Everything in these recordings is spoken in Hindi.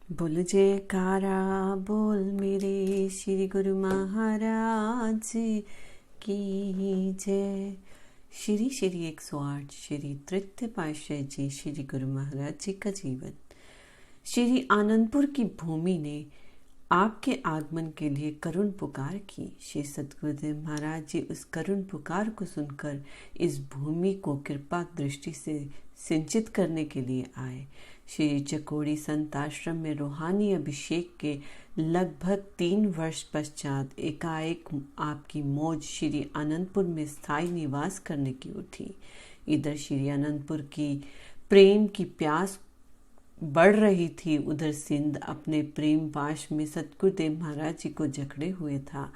बोल जयकारा बोल मेरे श्री गुरु महाराज की जय। श्री श्री 108 श्री तृतीय पातशाही जी श्री गुरु महाराज जी का जीवन। श्री आनंदपुर की भूमि ने आपके आगमन के लिए करुण पुकार की। श्री सतगुरुदेव महाराज जी उस करुण पुकार को सुनकर इस भूमि को कृपा दृष्टि से सिंचित करने के लिए आए। श्री चकोड़ी संत आश्रम में रूहानी अभिषेक के लगभग 3 वर्ष पश्चात एकाएक आपकी मौज श्री आनंदपुर में स्थायी निवास करने की उठी। इधर श्री आनंदपुर की प्रेम की प्यास बढ़ रही थी, उधर सिंध अपने प्रेम पाश में सतगुरुदेव महाराज जी को जकड़े हुए था।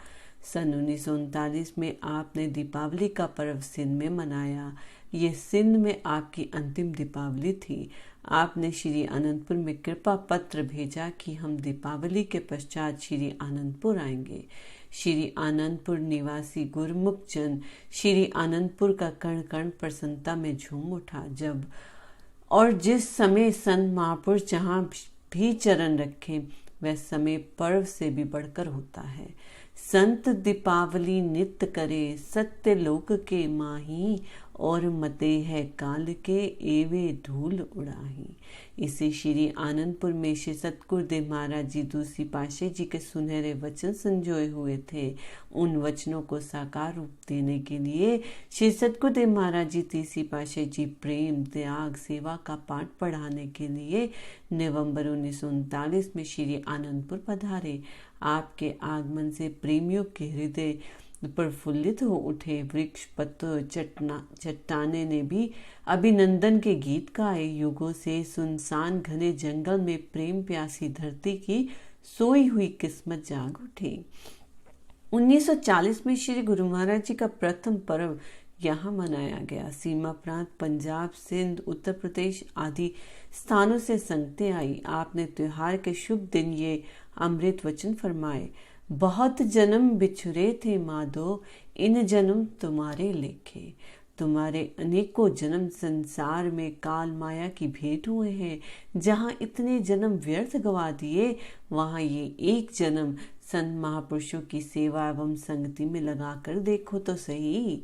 सन 1939 में आपने दीपावली का पर्व सिंध में मनाया। ये सिंध में आपकी अंतिम दीपावली थी। आपने श्री आनंदपुर में कृपा पत्र भेजा कि हम दीपावली के पश्चात श्री आनंदपुर आएंगे। श्री आनंदपुर निवासी गुरमुख जन श्री आनंदपुर का कण कण प्रसन्नता में झूम उठा। जब और जिस समय संत महापुरुष जहाँ भी चरण रखें वह समय पर्व से भी बढ़कर होता है। संत दीपावली नित्य करे सत्य लोक के माही, और मते है काल के एवे धूल उड़ाही। इसी श्री आनंदपुर में श्री सतगुरुदेव महाराज जी दूसरी पातशाही जी के सुनहरे वचन संजोए हुए थे। उन वचनों को साकार रूप देने के लिए श्री सतगुरुदेव महाराज जी तीसरी पातशाही जी प्रेम त्याग सेवा का पाठ पढ़ाने के लिए नवंबर 1939 में श्री आनंदपुर पधारे। आपके आगमन से प्रेमियों के हृदय प्रफुल्लित हो उठे। वृक्ष पत्तों चट्टाने ने भी अभिनंदन के गीत गाए। युगों से सुनसान घने जंगल में प्रेम प्यासी धरती की सोई हुई किस्मत जाग उठी। 1940 में श्री गुरु महाराज जी का प्रथम पर्व यहाँ मनाया गया। सीमा प्रांत पंजाब, सिंध, उत्तर प्रदेश आदि स्थानों से संगतें आई। आपने त्योहार के शुभ दिन ये अमृत वचन फरमाए। बहुत जन्म बिछुरे थे माधो, इन जन्म तुम्हारे लेखे। तुम्हारे अनेकों जन्म संसार में काल माया की भेंट हुए हैं। जहाँ इतने जन्म व्यर्थ गवा दिए, वहाँ ये एक जन्म संत महापुरुषों की सेवा एवं संगति में लगाकर देखो तो सही।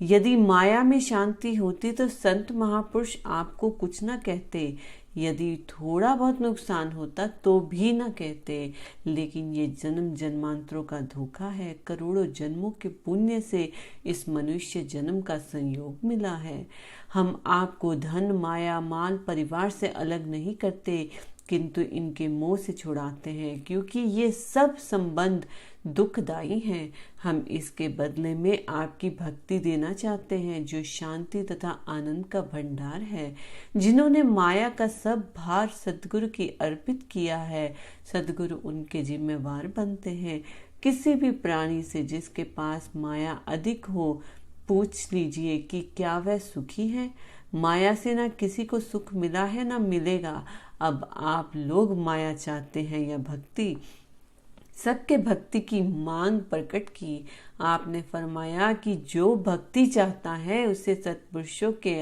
यदि माया में शांति होती तो संत महापुरुष आपको कुछ न कहते। यदि थोड़ा बहुत नुकसान होता तो भी न कहते। लेकिन ये जन्म जन्मांतरों का धोखा है। करोड़ों जन्मों के पुण्य से इस मनुष्य जन्म का संयोग मिला है। हम आपको धन माया माल परिवार से अलग नहीं करते, किंतु इनके मोह से छुड़ाते हैं, क्योंकि ये सब संबंध दुखदायी हैं। हम इसके बदले में आपकी भक्ति देना चाहते हैं, जो शांति तथा आनंद का भंडार है। जिन्होंने माया का सब भार सद्गुरु की अर्पित किया है, सद्गुरु उनके जिम्मेवार बनते हैं। किसी भी प्राणी से जिसके पास माया अधिक हो, पूछ लीजिए कि क्या वह सुखी है। माया से ना किसी को सुख मिला है ना मिलेगा। अब आप लोग माया चाहते हैं या भक्ति? सबके भक्ति की मांग प्रकट की। आपने फरमाया कि जो भक्ति चाहता है उसे सत्पुरुषों के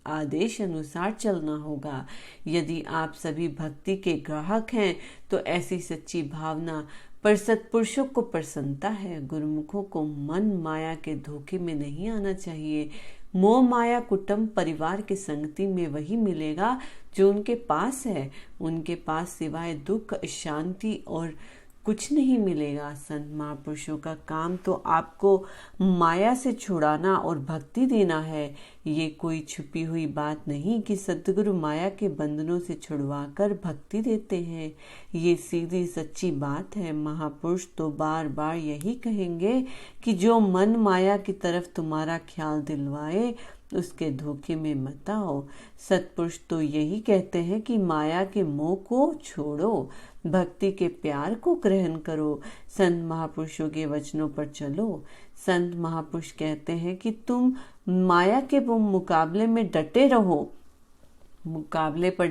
आदेश अनुसार चलना होगा। यदि आप सभी भक्ति के ग्राहक हैं तो ऐसी सच्ची भावना पर सत्पुरुषों को प्रसन्नता है। गुरुमुखों को मन माया के धोखे में नहीं आना चाहिए। मोह माया कुटुंब परिवार की संगति में वही मिलेगा जो उनके पास है। उनके पास सिवाय दुख शांति और कुछ नहीं मिलेगा। संत महापुरुषों का काम तो आपको माया से छुड़ाना और भक्ति देना है। ये कोई छुपी हुई बात नहीं कि सद्गुरु माया के बंधनों से छुड़वाकर भक्ति देते हैं। ये सीधी सच्ची बात है। महापुरुष तो बार बार यही कहेंगे कि जो मन माया की तरफ तुम्हारा ख्याल दिलवाए उसके धोखे में मत आओ। सत्पुरुष तो यही कहते हैं कि माया के मोह को छोड़ो, भक्ति के प्यार को ग्रहण करो, संत महापुरुषों के वचनों पर चलो। संत महापुरुष कहते हैं कि तुम माया के मुकाबले में डटे रहो। मुकाबले पर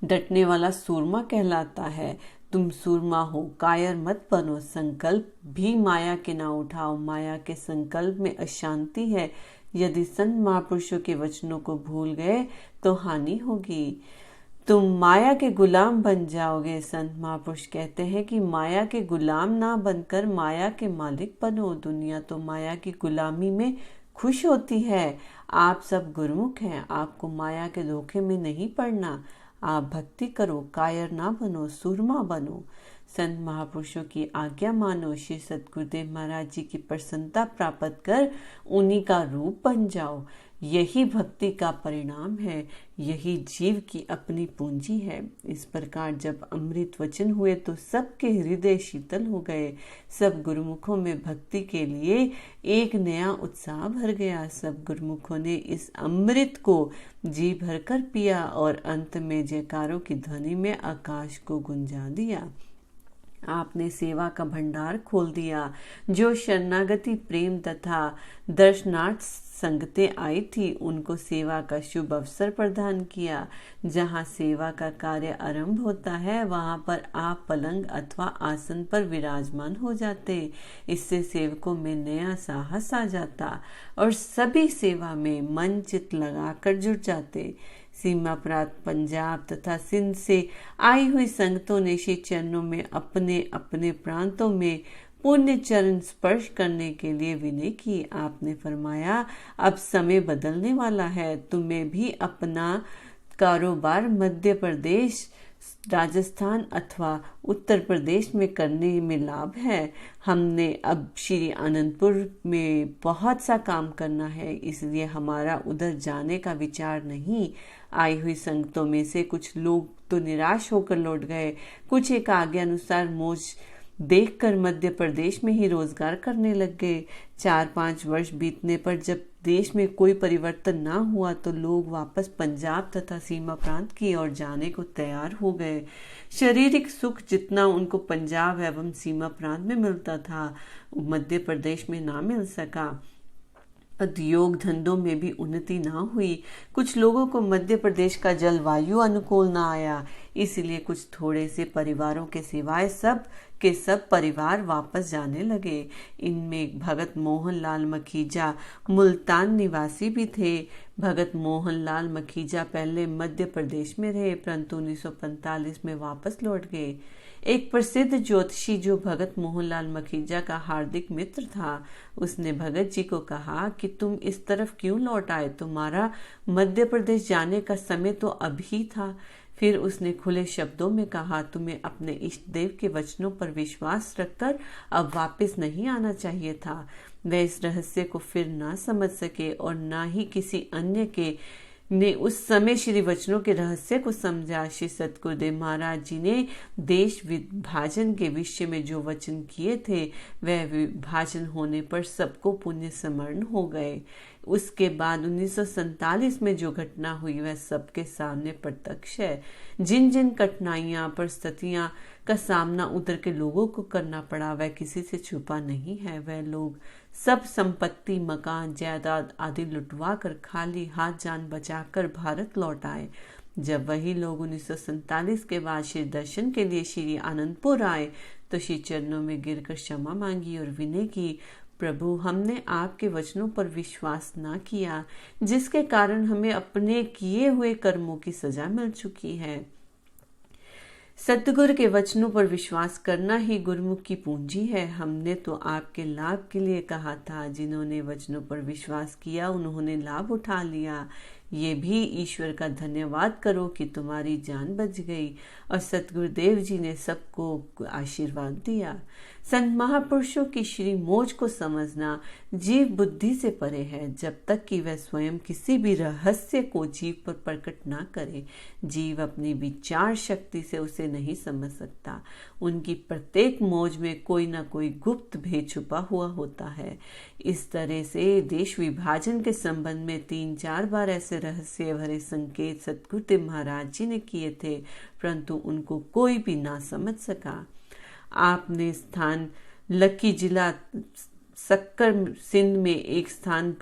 डटने वाला सूरमा कहलाता है। तुम सूरमा हो, कायर मत बनो। संकल्प भी माया के ना उठाओ। माया के संकल्प में अशांति है। यदि संत महापुरुषों के वचनों को भूल गए तो हानि होगी। तुम माया के गुलाम बन जाओगे। संत महापुरुष कहते हैं कि माया के गुलाम ना बनकर माया के मालिक बनो। दुनिया तो माया की गुलामी में खुश होती है। आप सब गुरुमुख हैं, आपको माया के धोखे में नहीं पड़ना। आप भक्ति करो, कायर ना बनो, सूरमा बनो। संत महापुरुषों की आज्ञा मानो, श्री सद्गुरुदेव महाराज जी की प्रसन्नता प्राप्त कर उन्हीं का रूप बन जाओ। यही भक्ति का परिणाम है, यही जीव की अपनी पूंजी है। इस प्रकार जब अमृत वचन हुए तो सबके हृदय शीतल हो गए। सब गुरुमुखों में भक्ति के लिए एक नया उत्साह भर गया। सब गुरुमुखों ने इस अमृत को जी भरकर पिया और अंत में जयकारों की ध्वनि में आकाश को गुंजा दिया। आपने सेवा का भंडार खोल दिया। जो शरणागति प्रेम तथा दर्शनार्थ संगतें आई थी, उनको सेवा का शुभ अवसर प्रदान किया। जहाँ सेवा का कार्य आरंभ होता है, वहाँ पर आप पलंग अथवा आसन पर विराजमान हो जाते। इससे सेवकों में नया साहस आ जाता और सभी सेवा में मन चित लगाकर जुट जाते। सीमा प्रांत पंजाब तथा सिंध से आई हुई संगतों ने श्री चरणों में अपने अपने प्रांतों में पुण्य चरण स्पर्श करने के लिए विनय की। आपने फरमाया, अब समय बदलने वाला है, तुम्हें भी अपना कारोबार मध्य प्रदेश, राजस्थान अथवा उत्तर प्रदेश में करने में लाभ है। हमने अब श्री आनंदपुर में बहुत सा काम करना है, इसलिए हमारा उधर जाने का विचार नहीं। आई हुई संगतों में से कुछ लोग तो निराश होकर लौट गए। कुछ एक आज्ञा अनुसार मौज देखकर मध्य प्रदेश में ही रोजगार करने लग गए। 4-5 वर्ष बीतने पर जब देश में कोई परिवर्तन ना हुआ तो लोग वापस पंजाब तथा सीमा प्रांत की ओर जाने को तैयार हो गए। शारीरिक सुख जितना उनको पंजाब एवं सीमा प्रांत में मिलता था, मध्य प्रदेश में ना मिल सका। उद्योग धंधों में भी उन्नति ना हुई। कुछ लोगों को मध्य प्रदेश का जलवायु अनुकूल ना आया, इसलिए कुछ थोड़े से परिवारों के सिवाय सब के सब परिवार वापस जाने लगे। इनमें भगत मोहनलाल मखीजा मुल्तान निवासी भी थे। भगत मोहनलाल मखीजा पहले मध्य प्रदेश में रहे, परंतु 1945 में वापस लौट गए। एक प्रसिद्ध ज्योतिषी जो भगत मोहनलाल मखीजा का हार्दिक मित्र था, उसने भगत जी को कहा कि तुम इस तरफ क्यों लौट आए, तुम्हारा मध्य प्रदेश जाने का समय तो अभी था। फिर उसने खुले शब्दों में कहा, तुम्हें अपने इष्ट देव के वचनों पर विश्वास रखकर अब वापस नहीं आना चाहिए था। वह इस रहस्य को फिर ना समझ सके और ना ही किसी अन्य के ने उस समय श्री वचनों के रहस्य को समझा। श्री सद्गुरुदेव महाराज जी ने देश विभाजन के विषय में जो वचन किए थे, वह विभाजन होने पर सबको पुण्य स्मरण हो गए। उसके बाद 1947 में जो घटना हुई वह सबके सामने प्रत्यक्ष है। जिन जिन कठिनाइयां परिस्थितियां का सामना उधर के लोगों को करना पड़ा, वह किसी से छुपा नहीं है। वह लोग सब संपत्ति, मकान, जायदाद आदि लुटवा कर खाली हाथ जान बचाकर भारत लौट आए। जब वही लोग 1947 के बाद श्री दर्शन के लिए श्री आनंदपुर आए तो श्री चरणों में गिरकर क्षमा मांगी और विनय की, प्रभु, हमने आपके वचनों पर विश्वास ना किया, जिसके कारण हमें अपने किए हुए कर्मों की सजा मिल चुकी है। सतगुरु के वचनों पर विश्वास करना ही गुरुमुख की पूंजी है। हमने तो आपके लाभ के लिए कहा था, जिन्होंने वचनों पर विश्वास किया उन्होंने लाभ उठा लिया। ये भी ईश्वर का धन्यवाद करो कि तुम्हारी जान बच गई और सतगुरुदेव जी ने सबको आशीर्वाद दिया। संत महापुरुषों की श्री मौज को समझना जीव बुद्धि से परे है। जब तक कि वह स्वयं किसी भी रहस्य को जीव पर प्रकट ना करे, जीव अपनी विचार शक्ति से उसे नहीं समझ सकता। उनकी प्रत्येक मौज में कोई ना कोई गुप्त भेद छुपा हुआ होता है। इस तरह से देश विभाजन के संबंध में 3-4 बार ऐसे रहस्य भरे संकेत सतगुरुदेव महाराज जी ने किए थे, परंतु उनको कोई भी ना समझ सका। आपने स्थान लक्की जिला सक्कर सिंध में एक स्थान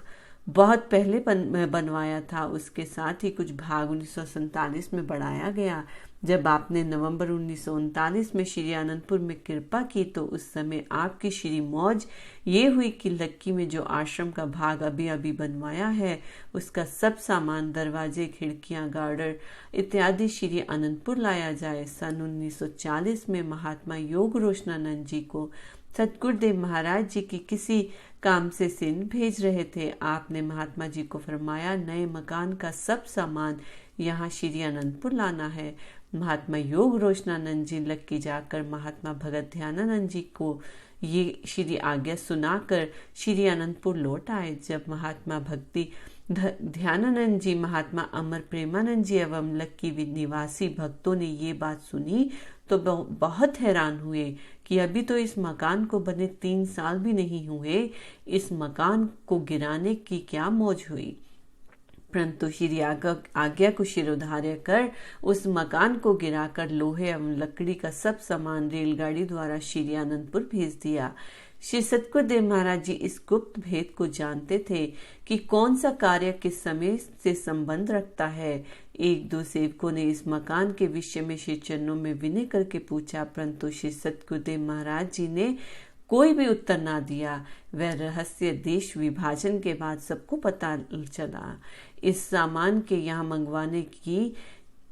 बहुत पहले बनवाया था। उसके साथ ही कुछ भाग 1947 में बढ़ाया गया। जब आपने नवंबर 1939 में श्री आनंदपुर में कृपा की तो उस समय आपकी श्री मौज ये हुई कि लक्की में जो आश्रम का भाग अभी अभी बनवाया है उसका सब सामान, दरवाजे, खिड़कियां, गार्डर इत्यादि श्री आनंदपुर लाया जाए। सन 1940 में महात्मा योग रोशनानंद जी को सतगुरुदेव महाराज जी की किसी काम से सिंध भेज रहे थे। आपने महात्मा जी को फरमाया, नए मकान का सब सामान यहाँ श्री आनंदपुर लाना है। महात्मा योग रोशनानंद जी लक्की जाकर महात्मा भगत ध्यानानंद जी को ये श्री आज्ञा सुनाकर श्री आनंदपुर लौट आए। जब महात्मा भक्ति ध्यानानंद जी, महात्मा अमर प्रेमानंद जी एवं लक्की निवासी भक्तों ने ये बात सुनी तो बहुत हैरान हुए कि अभी तो इस मकान को बने 3 साल भी नहीं हुए, इस मकान को गिराने की क्या मौज हुई। परंतु श्री आज्ञा को शिरोधार्य कर उस मकान को गिराकर लोहे एवं लकड़ी का सब सामान रेलगाड़ी द्वारा श्री आनंदपुर भेज दिया। श्री सतगुरुदेव महाराज जी इस गुप्त भेद को जानते थे कि कौन सा कार्य किस समय से संबंध रखता है। एक दो सेवकों ने इस मकान के विषय में श्री चरणों में विनय करके पूछा, परंतु श्री सतगुरुदेव महाराज जी ने कोई भी उत्तर ना दिया। वह रहस्य देश विभाजन के बाद सबको पता चला। इस सामान के यहाँ मंगवाने की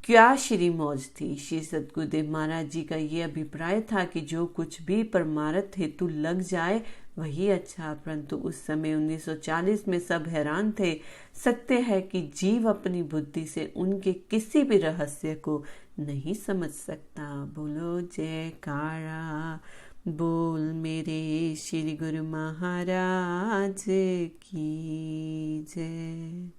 क्या श्री मौज थी। श्री सतगुरुदेव महाराज जी का ये अभिप्राय था कि जो कुछ भी परमार्थ हेतु लग जाए वही अच्छा। परंतु उस समय 1940 में सब हैरान थे। सत्य है कि जीव अपनी बुद्धि से उनके किसी भी रहस्य को नहीं समझ सकता। बोलो जयकारा बोल मेरे श्री गुरु महाराज की जय।